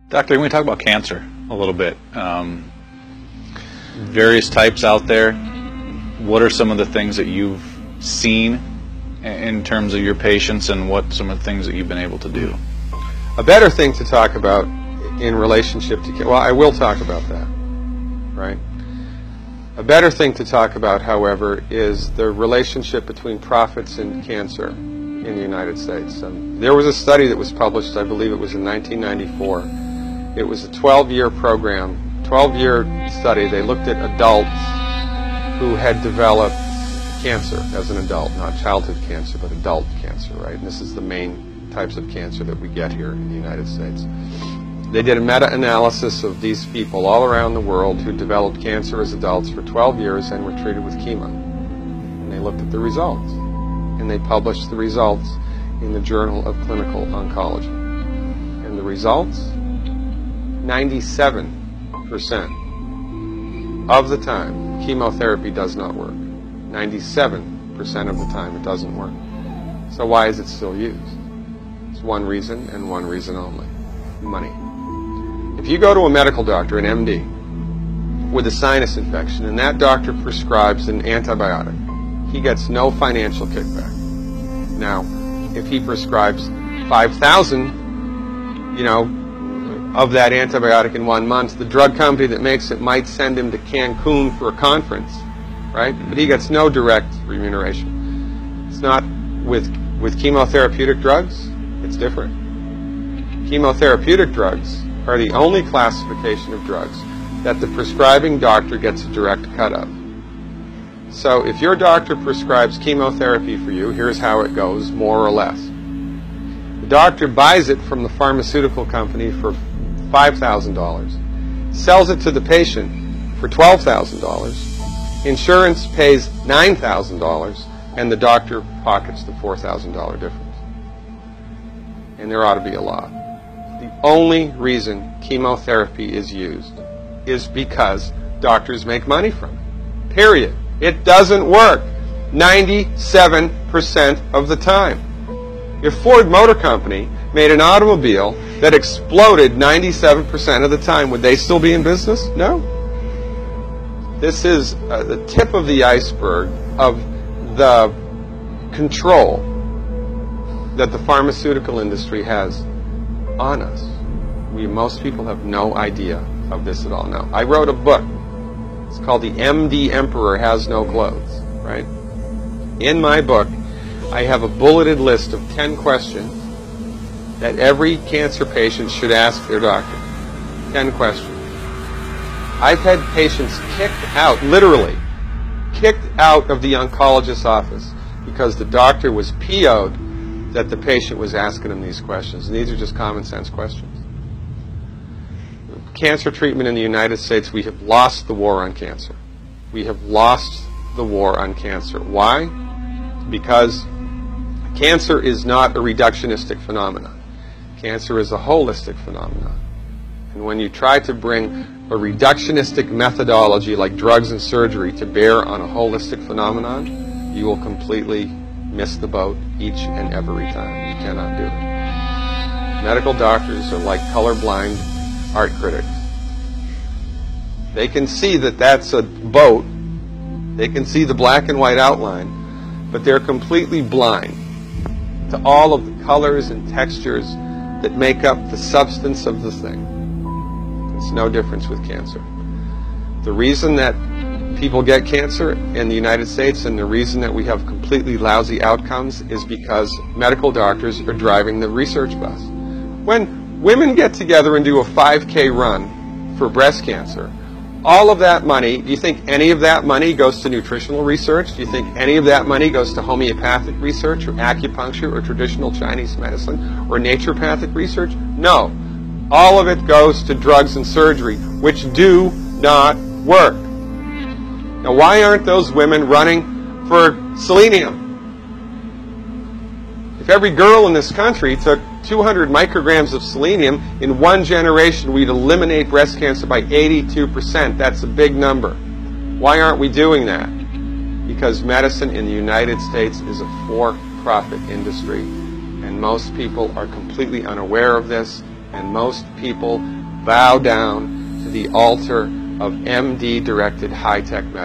Doctor, can we talk about cancer a little bit? Various types out there. What are some of the things that you've seen in terms of your patients, and what some of the things that you've been able to do? A better thing to talk about in relationship to, well, I will talk about that, right? A better thing to talk about, however, is the relationship between profits and cancer in the United States. There was a study that was published, I believe it was in 1994. It was a 12-year program, 12-year study. They looked at adults who had developed cancer as an adult, not childhood cancer, but adult cancer, right? And this is the main types of cancer that we get here in the United States. They did a meta-analysis of these people all around the world who developed cancer as adults for 12 years and were treated with chemo. And they looked at the results. And they published the results in the Journal of Clinical Oncology. And the results, 97% of the time, chemotherapy does not work. 97% of the time it doesn't work. So why is it still used? It's one reason and one reason only: money. If you go to a medical doctor, an MD, with a sinus infection, and that doctor prescribes an antibiotic, he gets no financial kickback. Now, if he prescribes 5,000, of that antibiotic in 1 month, the drug company that makes it might send him to Cancun for a conference, right? But he gets no direct remuneration. It's not with chemotherapeutic drugs. It's different. Chemotherapeutic drugs are the only classification of drugs that the prescribing doctor gets a direct cut of. So if your doctor prescribes chemotherapy for you, here's how it goes, more or less. The doctor buys it from the pharmaceutical company for $5,000, sells it to the patient for $12,000, insurance pays $9,000, and the doctor pockets the $4,000 difference. And there ought to be a law. The only reason chemotherapy is used is because doctors make money from it. Period. It doesn't work 97% of the time. If Ford Motor Company made an automobile that exploded 97% of the time, would they still be in business? No. This is the tip of the iceberg of the control that the pharmaceutical industry has on us. Most people have no idea of this at all. Now, I wrote a book. It's called The MD Emperor Has No Clothes, right? In my book, I have a bulleted list of 10 questions that every cancer patient should ask their doctor. 10 questions. I've had patients kicked out, literally, kicked out of the oncologist's office because the doctor was PO'd that the patient was asking him these questions. And these are just common sense questions. Cancer treatment in the United States, we have lost the war on cancer. We have lost the war on cancer. Why? Because cancer is not a reductionistic phenomenon. Cancer is a holistic phenomenon. And when you try to bring a reductionistic methodology like drugs and surgery to bear on a holistic phenomenon, you will completely miss the boat each and every time. You cannot do it. Medical doctors are like colorblind art critics. They can see that that's a boat. They can see the black and white outline, but they're completely blind to all of the colors and textures that make up the substance of the thing. It's no difference with cancer. The reason that people get cancer in the United States and the reason that we have completely lousy outcomes is because medical doctors are driving the research bus. When women get together and do a 5K run for breast cancer, all of that money, do you think any of that money goes to nutritional research? Do you think any of that money goes to homeopathic research or acupuncture or traditional Chinese medicine or naturopathic research? No. All of it goes to drugs and surgery, which do not work. Now, why aren't those women running for selenium? If every girl in this country took 200 micrograms of selenium, in one generation we'd eliminate breast cancer by 82%. That's a big number. Why aren't we doing that? Because medicine in the United States is a for-profit industry, and most people are completely unaware of this, and most people bow down to the altar of MD-directed high-tech medicine.